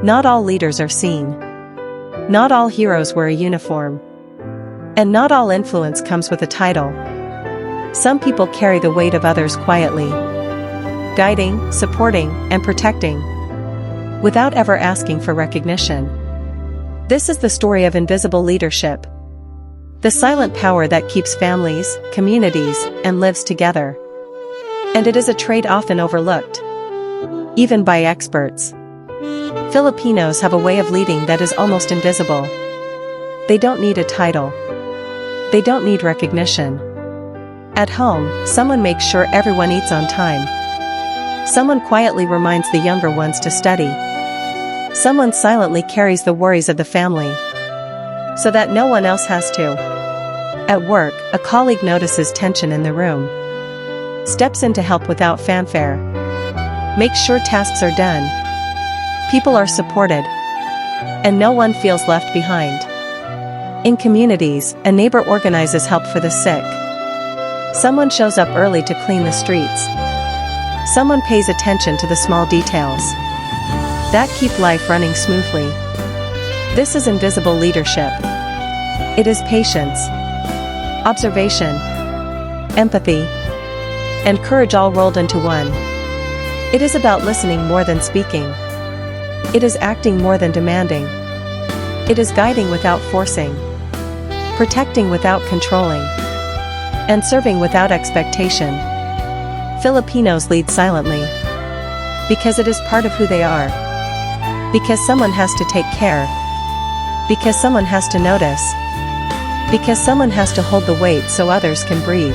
Not all leaders are seen. Not all heroes wear a uniform. And not all influence comes with a title. Some people carry the weight of others quietly, guiding, supporting, and protecting, without ever asking for recognition. This is the story of invisible leadership. The silent power that keeps families, communities, and lives together. And it is a trait often overlooked, even by experts. Filipinos have a way of leading that is almost invisible. They don't need a title. They don't need recognition. At home, someone makes sure everyone eats on time. Someone quietly reminds the younger ones to study. Someone silently carries the worries of the family, so that no one else has to. At work, a colleague notices tension in the room, steps in to help without fanfare, makes sure tasks are done. People are supported, and no one feels left behind. In communities, a neighbor organizes help for the sick. Someone shows up early to clean the streets. Someone pays attention to the small details that keep life running smoothly. This is invisible leadership. It is patience, observation, empathy, and courage all rolled into one. It is about listening more than speaking. It is acting more than demanding. It is guiding without forcing, protecting without controlling, and serving without expectation. Filipinos lead silently, because it is part of who they are. Because someone has to take care. Because someone has to notice. Because someone has to hold the weight so others can breathe.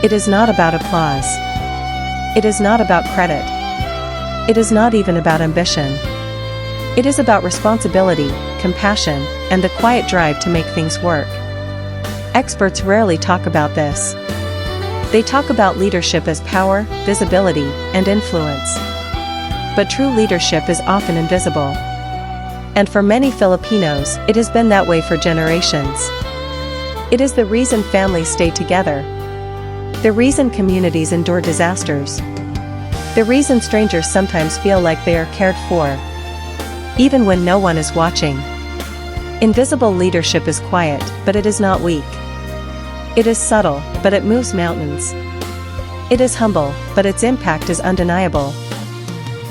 It is not about applause. It is not about credit. It is not even about ambition. It is about responsibility, compassion, and the quiet drive to make things work. Experts rarely talk about this. They talk about leadership as power, visibility, and influence. But true leadership is often invisible. And for many Filipinos, it has been that way for generations. It is the reason families stay together. The reason communities endure disasters. The reason strangers sometimes feel like they are cared for, even when no one is watching. Invisible leadership is quiet, but it is not weak. It is subtle, but it moves mountains. It is humble, but its impact is undeniable.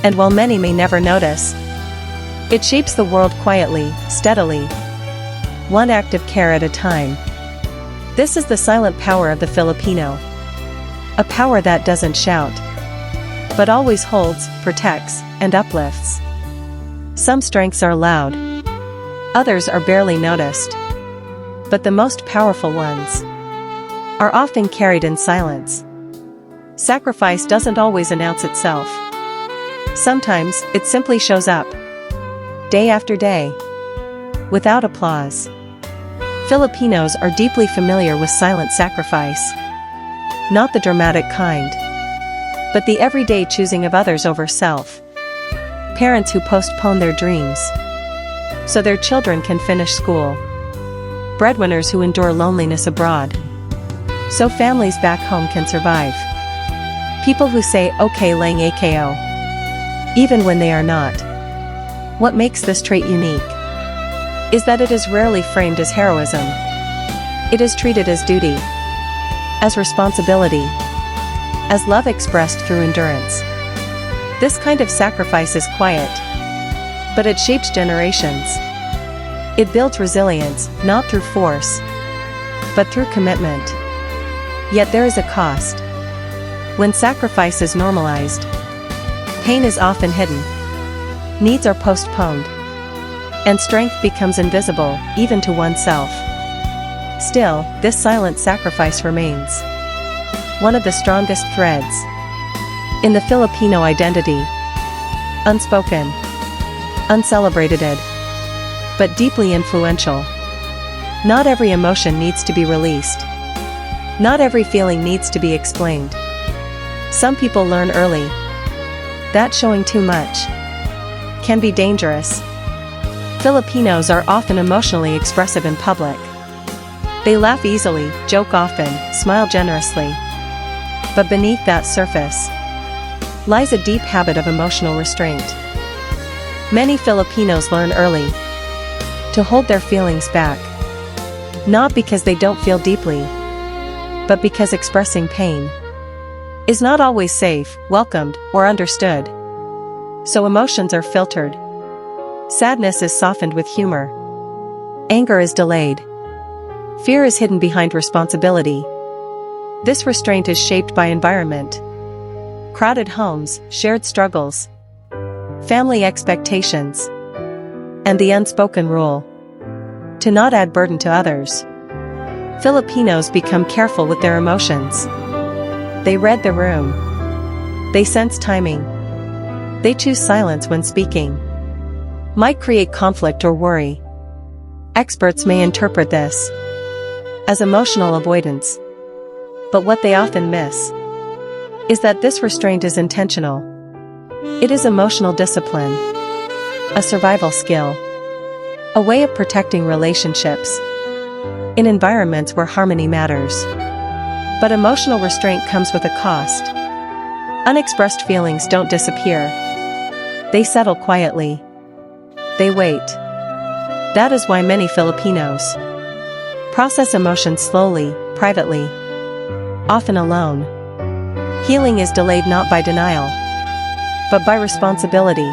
And while many may never notice, it shapes the world quietly, steadily, one act of care at a time. This is the silent power of the Filipino. A power that doesn't shout, but always holds, protects, and uplifts. Some strengths are loud. Others are barely noticed. But the most powerful ones are often carried in silence. Sacrifice doesn't always announce itself. Sometimes, it simply shows up, day after day, without applause. Filipinos are deeply familiar with silent sacrifice. Not the dramatic kind, but the everyday choosing of others over self. Parents who postpone their dreams so their children can finish school. Breadwinners who endure loneliness abroad so families back home can survive. People who say okay lang AKO, even when they are not. What makes this trait unique is that it is rarely framed as heroism. It is treated as duty, as responsibility, as love expressed through endurance. This kind of sacrifice is quiet, but it shapes generations. It builds resilience, not through force, but through commitment. Yet there is a cost. When sacrifice is normalized, pain is often hidden, needs are postponed, and strength becomes invisible, even to oneself. Still, this silent sacrifice remains one of the strongest threads in the Filipino identity. Unspoken, uncelebrated, but deeply influential. Not every emotion needs to be released. Not every feeling needs to be explained. Some people learn early that showing too much can be dangerous. Filipinos are often emotionally expressive in public. They laugh easily, joke often, smile generously. But beneath that surface lies a deep habit of emotional restraint. Many Filipinos learn early to hold their feelings back, not because they don't feel deeply, but because expressing pain is not always safe, welcomed, or understood. So emotions are filtered. Sadness is softened with humor. Anger is delayed. Fear is hidden behind responsibility. This restraint is shaped by environment. Crowded homes, shared struggles, family expectations, and the unspoken rule to not add burden to others. Filipinos become careful with their emotions. They read the room. They sense timing. They choose silence when speaking. Might create conflict or worry. Experts may interpret this as emotional avoidance. But what they often miss is that this restraint is intentional. It is emotional discipline, a survival skill, a way of protecting relationships in environments where harmony matters. But emotional restraint comes with a cost. Unexpressed feelings don't disappear. They settle quietly. They wait. That is why many Filipinos process emotions slowly, privately, often alone. Healing is delayed not by denial, but by responsibility.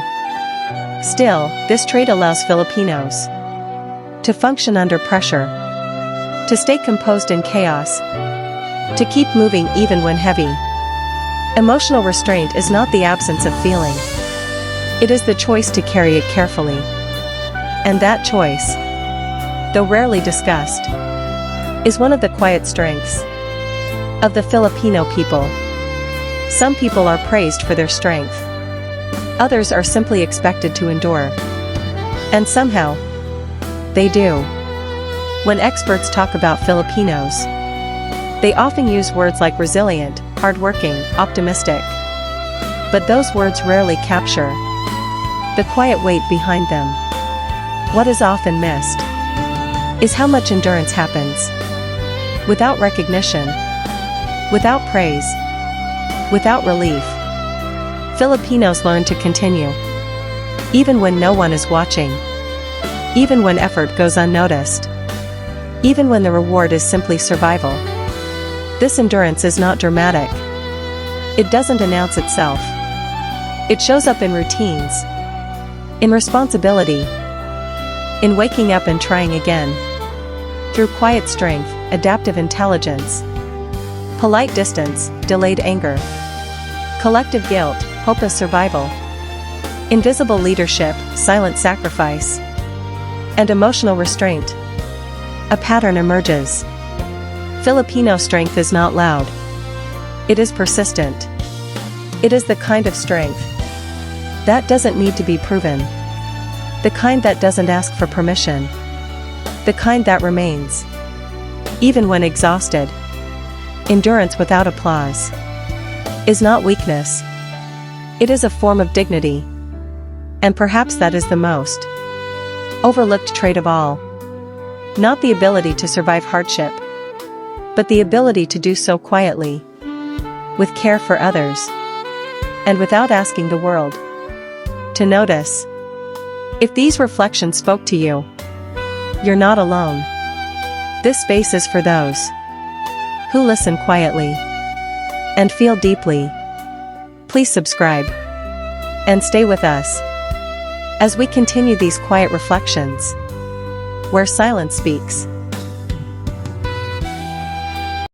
Still, this trait allows Filipinos to function under pressure, to stay composed in chaos, to keep moving even when heavy. Emotional restraint is not the absence of feeling. It is the choice to carry it carefully. And that choice, though rarely discussed, is one of the quiet strengths of the Filipino people. Some people are praised for their strength. Others are simply expected to endure. And somehow, they do. When experts talk about Filipinos, they often use words like resilient, hardworking, optimistic. But those words rarely capture the quiet weight behind them. What is often missed is how much endurance happens without recognition, without praise, without relief. Filipinos learn to continue, even when no one is watching, even when effort goes unnoticed, even when the reward is simply survival. This endurance is not dramatic. It doesn't announce itself. It shows up in routines, in responsibility, in waking up and trying again. Through quiet strength, adaptive intelligence, polite distance, delayed anger, collective guilt, hopeless survival, invisible leadership, silent sacrifice, and emotional restraint, a pattern emerges. Filipino strength is not loud. It is persistent. It is the kind of strength that doesn't need to be proven. The kind that doesn't ask for permission. The kind that remains, even when exhausted. Endurance without applause is not weakness. It is a form of dignity. And perhaps that is the most overlooked trait of all. Not the ability to survive hardship, but the ability to do so quietly, with care for others, and without asking the world to notice. If these reflections spoke to you, you're not alone. This space is for those who listen quietly and feel deeply. Please subscribe and stay with us as we continue these quiet reflections where silence speaks.